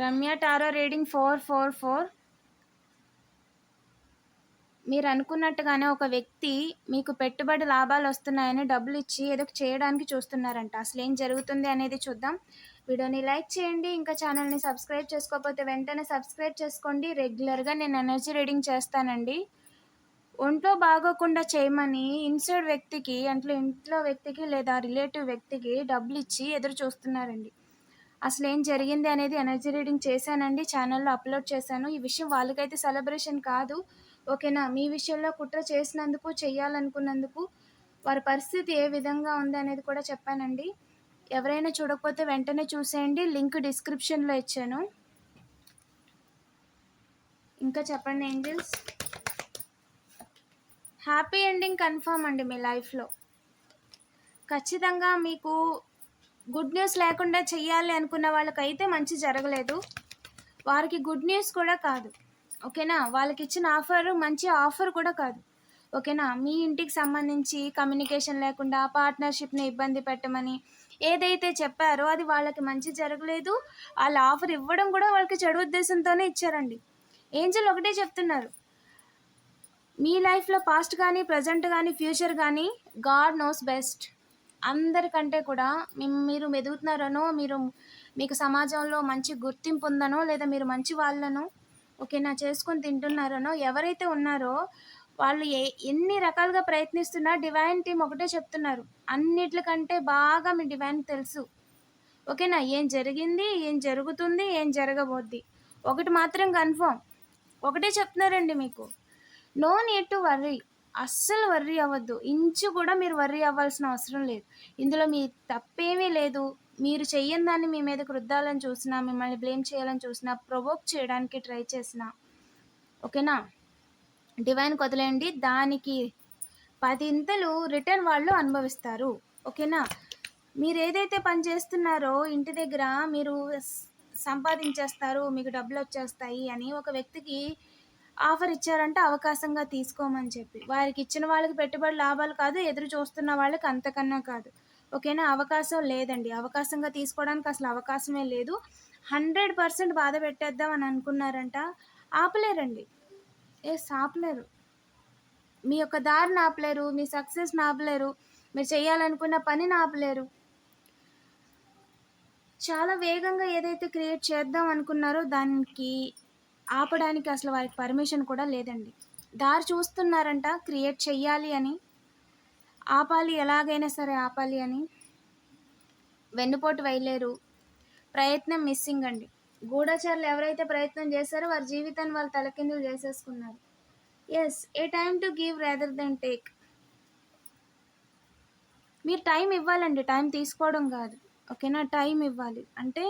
Ramya tarot reading 444. మీరు అనుకున్నట్టుగానే ఒక వ్యక్తి మీకు పెట్టుబడి లాభాలు వస్తున్నాయని డబ్బులు ఇచ్చి ఏదో చేయడానికి చూస్తున్నారంట. అసలు ఏం జరుగుతుంది అనేది చూద్దాం. వీడియోని లైక్ చేయండి. ఇంకా ఛానల్ని సబ్స్క్రైబ్ చేసుకోకపోతే వెంటనే సబ్స్క్రైబ్ చేసుకోండి. రెగ్యులర్గా నేను ఎనర్జీ రీడింగ్ చేస్తానండి. ఒంట్లో బాగోకుండా చేయమని ఇన్సైడ్ వ్యక్తికి అంటే ఇంట్లో వ్యక్తికి లేదా రిలేటివ్ వ్యక్తికి డబ్బులు ఇచ్చి ఎదురు చూస్తున్నారండి. అసలు ఏం జరిగింది అనేది ఎనర్జీ రీడింగ్ చేశానండి, ఛానల్లో అప్లోడ్ చేశాను. ఈ విషయం వాళ్ళకైతే సెలబ్రేషన్ కాదు, ఓకేనా. మీ విషయంలో కుట్ర చేసినందుకు, చెయ్యాలనుకున్నందుకు వారి పరిస్థితి ఏ విధంగా ఉంది అనేది కూడా చెప్పానండి. ఎవరైనా చూడకపోతే వెంటనే చూసేయండి, లింక్ డిస్క్రిప్షన్లో ఇచ్చాను. ఇంకా చెప్పండి ఏంజల్స్. హ్యాపీ ఎండింగ్ కన్ఫర్మ్ అండి మీ లైఫ్లో. ఖచ్చితంగా మీకు గుడ్ న్యూస్ లేకుండా చెయ్యాలి అనుకున్న వాళ్ళకైతే మంచి జరగలేదు. వారికి గుడ్ న్యూస్ కూడా కాదు, ఓకేనా. వాళ్ళకి ఇచ్చిన ఆఫర్ మంచి ఆఫర్ కూడా కాదు, ఓకేనా. మీ ఇంటికి సంబంధించి కమ్యూనికేషన్ లేకుండా పార్ట్నర్షిప్ని ఇబ్బంది పెట్టమని ఏదైతే చెప్పారో అది వాళ్ళకి మంచి జరగలేదు. వాళ్ళ ఆఫర్ ఇవ్వడం కూడా వాళ్ళకి చెడు ఉద్దేశంతోనే ఇచ్చారండి. ఏంజల్ ఒకటే చెప్తున్నారు, మీ లైఫ్లో పాస్ట్ కానీ ప్రజెంట్ కానీ ఫ్యూచర్ కానీ గాడ్ నోస్ బెస్ట్. అందరికంటే కూడా మీరు ఎదుగుతున్నారనో, మీకు సమాజంలో మంచి గుర్తింపు ఉందనో, లేదా మీరు మంచి వాళ్ళనో, ఓకేనా, చేసుకొని తింటున్నారనో ఎవరైతే ఉన్నారో వాళ్ళు ఎన్ని రకాలుగా ప్రయత్నిస్తున్నా డివైన్ టీమ్ ఒకటే చెప్తున్నారు, అన్నిటికంటే బాగా మీ డివైన్ తెలుసు, ఓకేనా. ఏం జరిగింది, ఏం జరుగుతుంది, ఏం జరగబోద్ది ఒకటి మాత్రం కన్ఫర్మ్. ఒకటే చెప్తున్నారండి మీకు, నో నీడ్ టు వర్రీ. అస్సలు వర్రీ అవ్వద్దు, ఇంచు కూడా మీరు వర్రీ అవ్వాల్సిన అవసరం లేదు. ఇందులో మీ తప్పేమీ లేదు. మీరు చెయ్యని దాన్ని మీ మీదకి రుద్దాలని చూసినా, మిమ్మల్ని బ్లేమ్ చేయాలని చూసినా, ప్రొవోక్ చేయడానికి ట్రై చేసినా, ఓకేనా, డివైన్ వదిలేయండి. దానికి 10 ఇంతలు రిటర్న్ వాళ్ళు అనుభవిస్తారు, ఓకేనా. మీరు ఏదైతే పని చేస్తున్నారో ఇంటి దగ్గర మీరు సంపాదించేస్తారు, మీకు డబ్బులు వచ్చేస్తాయి అని ఒక వ్యక్తికి ఆఫర్ ఇచ్చారంటే అవకాశంగా తీసుకోమని చెప్పి, వారికి ఇచ్చిన వాళ్ళకి పెట్టుబడి లాభాలు కాదు, ఎదురు చూస్తున్న వాళ్ళకి అంతకన్నా కాదు, ఓకేనా. అవకాశం లేదండి, అవకాశంగా తీసుకోవడానికి అసలు అవకాశమే లేదు. 100% బాధ పెట్టేద్దాం అని అనుకున్నారంట, ఆపలేరండి. ఆపలేరు. మీ యొక్క దారిని ఆపలేరు, మీ సక్సెస్ని ఆపలేరు, మీరు చేయాలనుకున్న పనిని ఆపలేరు. చాలా వేగంగా ఏదైతే క్రియేట్ చేద్దాం అనుకున్నారో దానికి ఆపడానికి అసలు వారికి పర్మిషన్ కూడా లేదండి. దారి చూస్తున్నారంట క్రియేట్ చెయ్యాలి అని, ఆపాలి, ఎలాగైనా సరే ఆపాలి అని. వెన్నుపోటు వేయలేరు, ప్రయత్నం మిస్సింగ్ అండి. గూఢచారులు ఎవరైతే ప్రయత్నం చేశారో వారి జీవితాన్ని వాళ్ళు తలకిందులు చేసేసుకున్నారు. Yes, a time to give rather than take. మీరు టైం ఇవ్వాలండి, టైం తీసుకోవడం కాదు, ఓకేనా. టైం ఇవ్వాలి అంటే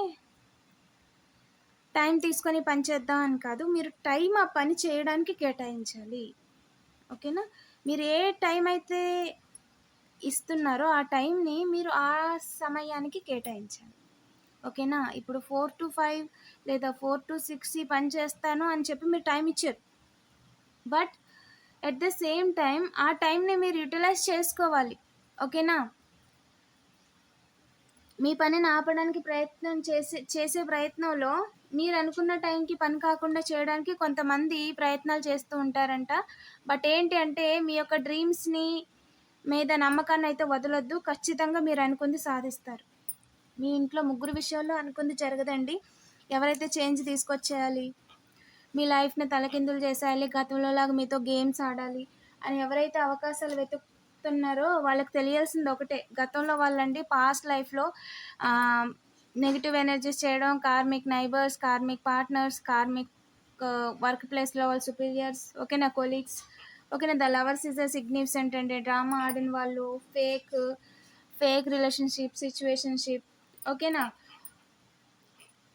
టైం తీసుకొని పని చేద్దాం అని కాదు, మీరు టైం ఆ పని చేయడానికి కేటాయించాలి, ఓకేనా. మీరు ఏ టైం అయితే ఇస్తున్నారో ఆ టైంని మీరు ఆ సమయానికి కేటాయించాలి, ఓకేనా. ఇప్పుడు 4 to 5 లేదా 4 to 6 ఈ పని చేస్తాను అని చెప్పి మీరు టైం ఇచ్చారు, but at the same time ఆ టైంని మీరు యూటిలైజ్ చేసుకోవాలి, ఓకేనా. మీ పనిని ఆపడానికి చేసే ప్రయత్నంలో మీరు అనుకున్న టైంకి పని కాకుండా చేయడానికి కొంతమంది ప్రయత్నాలు చేస్తూ ఉంటారంట. బట్ ఏంటి అంటే మీ యొక్క డ్రీమ్స్ని మీద నమ్మకాన్ని అయితే వదలొద్దు, ఖచ్చితంగా మీరు అనుకుంది సాధిస్తారు. మీ ఇంట్లో ముగ్గురు విషయాల్లో అనుకుంది జరగదండి. ఎవరైతే చేంజ్ తీసుకొచ్చేయాలి, మీ లైఫ్ని తలకిందులు చేసేయాలి, గతంలో లాగా మీతో గేమ్స్ ఆడాలి అని ఎవరైతే అవకాశాలు వెతుకుతున్నారో వాళ్ళకి తెలియాల్సింది ఒకటే, గతంలో వాళ్ళండి పాస్ట్ లైఫ్లో నెగిటివ్ ఎనర్జీస్ చేయడం, karmic neighbours, karmic partners, karmic work ప్లేస్లో వాళ్ళ సుపీరియర్స్, ఓకేనా, కొలీగ్స్, ఓకేనా. The lovers is a significant అంటే డ్రామా ఆడిన వాళ్ళు, ఫేక్ రిలేషన్షిప్, సిచ్యువేషన్షిప్, ఓకేనా.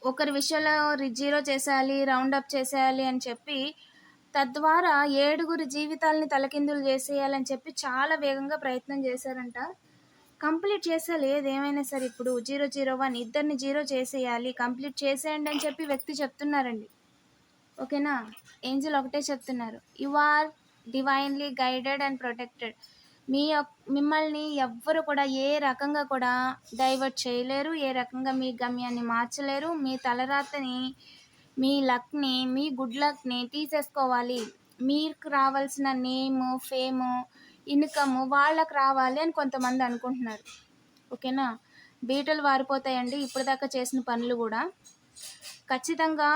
ఒకరి విషయంలో జీరో చేసేయాలి, రౌండప్ చేసేయాలి అని చెప్పి తద్వారా 7 జీవితాలని తలకిందులు చేసేయాలని చెప్పి చాలా వేగంగా ప్రయత్నం చేశారంట. కంప్లీట్ చేసేయాలి ఏదేమైనా సరే. ఇప్పుడు 001 ఇద్దరిని జీరో చేసేయాలి, కంప్లీట్ చేసేయండి అని చెప్పి వ్యక్తి చెప్తున్నారండి, ఓకేనా. ఏంజల్ ఒకటే చెప్తున్నారు, you are divinely guided and protected. మిమ్మల్ని ఎవ్వరు కూడా ఏ రకంగా కూడా డైవర్ట్ చేయలేరు. ఏ రకంగా మీ గమ్యాన్ని మార్చలేరు. మీ తలరాతని, మీ లక్‌ని, మీ గుడ్ లక్‌ని తీసేసుకోవాలి. మీకు రావాల్సిన నేము, ఫేము, ఇన్‌కము వాళ్ళకి రావాలి అని కొంతమంది అనుకుంటున్నారు. ఓకేనా? బీటలు వారిపోతాయండి ఇప్పటిదాకా చేసిన పనులు గూడా. ఖచ్చితంగా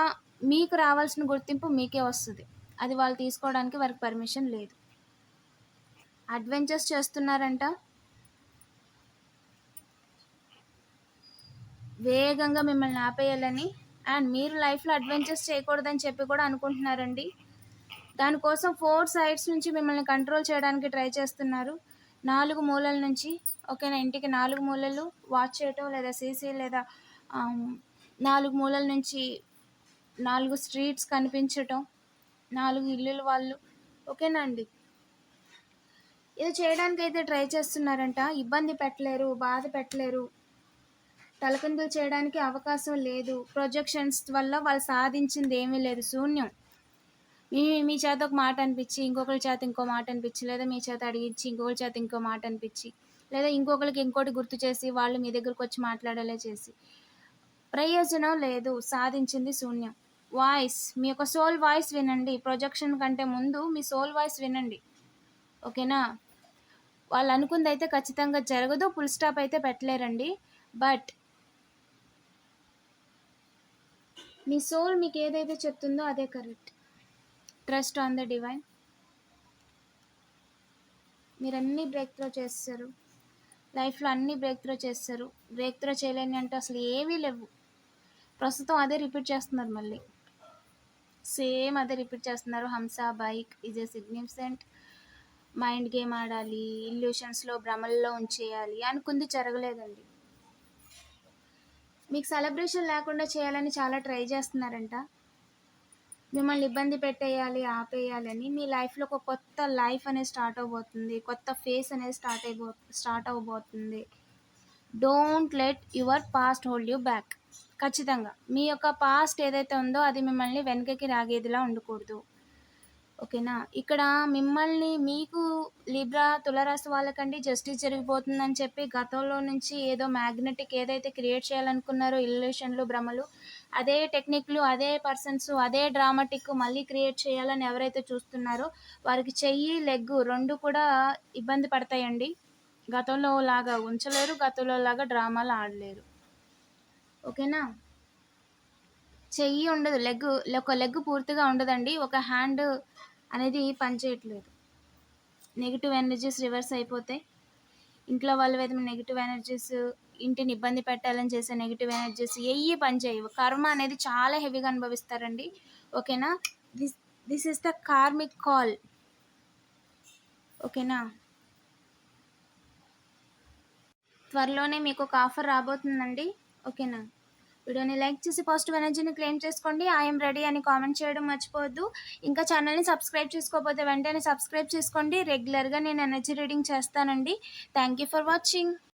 మీకు రావాల్సిన గుర్తింపు మీకే వస్తది. అది వాళ్ళు తీసుకోవడానికి వారికి పర్మిషన్ లేదు. అడ్వెంచర్స్ చేస్తున్నారంట. వేగంగా మిమ్మల్ని ఆపేయాలని అండ్ మీరు లైఫ్‌లో అడ్వెంచర్స్ చేయకూడదని చెప్పి కూడా అనుకుంటున్నారండి. దానికోసం 4 సైడ్స్ నుంచి మిమ్మల్ని కంట్రోల్ చేయడానికి ట్రై చేస్తున్నారు. 4 మూలల నుంచి. ఓకేనా? ఇంటికి 4 మూలలు వాచ్ చేయటం లేదా సీసీ లేదా 4 మూలల నుంచి 4 స్ట్రీట్స్ కనిపించటం, 4 ఇల్లుల వాళ్ళు. ఓకేనా అండి? ఇది చేయడానికైతే ట్రై చేస్తున్నారంట. ఇబ్బంది పెట్టలేరు, బాధ పెట్టలేరు, తలకిందులు చేయడానికి అవకాశం లేదు. ప్రొజెక్షన్స్ వల్ల వాళ్ళు సాధించింది ఏమీ లేదు, శూన్యం. మీ చేత ఒక మాట అనిపించి ఇంకొకరి చేత ఇంకో మాట అనిపించి, లేదా మీ చేత అడిగించి ఇంకొకరి చేత ఇంకో మాట అనిపించి, లేదా ఇంకొకరికి ఇంకోటి గుర్తు చేసి వాళ్ళు మీ దగ్గరకు వచ్చి మాట్లాడేలా చేసి ప్రయోజనం లేదు. సాధించింది శూన్యం. వాయిస్, మీ యొక్క సోల్ వాయిస్ వినండి. ప్రొజెక్షన్ కంటే ముందు మీ సోల్ వాయిస్ వినండి. ఓకేనా? వాళ్ళు అనుకుంది అయితే ఖచ్చితంగా జరగదు. ఫుల్ స్టాప్ అయితే పెట్టలేరండి. బట్ మీ సోల్ మీకు ఏదైతే చెప్తుందో అదే correct. Trust on the divine. మీరు అన్నీ బ్రేక్ త్రో చేస్తారు. లైఫ్లో అన్నీ బ్రేక్ త్రో చేస్తారు. బ్రేక్ త్రో చేయలేని అంటే అసలు ఏమీ లేవు. ప్రస్తుతం అదే రిపీట్ చేస్తున్నారు మళ్ళీ. సేమ్ అదే రిపీట్ చేస్తున్నారు. హంస bike is a significant. Mind game ఆడాలి, ఇల్యూషన్స్లో భ్రమల్లో ఉంచేయాలి అనుకుంది జరగలేదండి. మీకు సెలబ్రేషన్ లేకుండా చేయాలని చాలా ట్రై చేస్తున్నారంట. మిమ్మల్ని ఇబ్బంది పెట్టేయాలి, ఆపేయాలని. మీ లైఫ్లో ఒక కొత్త లైఫ్ అనేది స్టార్ట్ అవబోతుంది. కొత్త ఫేస్ అనేది స్టార్ట్ అవ్వబోతుంది. Don't let your past hold you back. ఖచ్చితంగా మీ యొక్క పాస్ట్ ఏదైతే ఉందో అది మిమ్మల్ని వెనకకి రాగేదిలా ఉండకూడదు. ఓకేనా? ఇక్కడ మిమ్మల్ని మీకు లిబ్రా తులారాశి వాళ్ళకండి జస్టిస్ జరిగిపోతుందని చెప్పి గతంలో నుంచి ఏదో మ్యాగ్నెటిక్ ఏదైతే క్రియేట్ చేయాలనుకున్నారో ఇల్యూషన్లు, భ్రమలు, అదే టెక్నిక్లు, అదే పర్సన్స్, అదే డ్రామాటిక్ మళ్ళీ క్రియేట్ చేయాలని ఎవరైతే చూస్తున్నారో వారికి చెయ్యి, లెగ్గు 2 కూడా ఇబ్బంది పడతాయండి. గతంలో లాగా ఉంచలేరు, గతంలో లాగా డ్రామాలు ఆడలేరు. ఓకేనా? చెయ్యి ఉండదు, ఒక లెగ్ పూర్తిగా ఉండదండి. ఒక హ్యాండ్ అనేది పనిచేయట్లేదు. నెగిటివ్ ఎనర్జీస్ రివర్స్ అయిపోతాయి. ఇంట్లో వాళ్ళ మీద నెగిటివ్ ఎనర్జీస్, ఇంటిని ఇబ్బంది పెట్టాలని చేసే నెగిటివ్ ఎనర్జీస్ ఏవి పనిచేయవు. కర్మ అనేది చాలా హెవీగా అనుభవిస్తారండి. ఓకేనా? This is the karmic call. ఓకేనా? త్వరలోనే మీకు ఒక ఆఫర్ రాబోతుందండి. ఓకేనా? వీడియోని లైక్ చేసి పాజిటివ్ ఎనర్జీని క్లెయిమ్ చేసుకోండి. ఐఎమ్ రెడీ అని కామెంట్ చేయడం మర్చిపోవద్దు. ఇంకా ఛానల్ని సబ్స్క్రైబ్ చేసుకోకపోతే వెంటనే సబ్స్క్రైబ్ చేసుకోండి. రెగ్యులర్గా నేను ఎనర్జీ రీడింగ్ చేస్తానండి. Thank you for watching.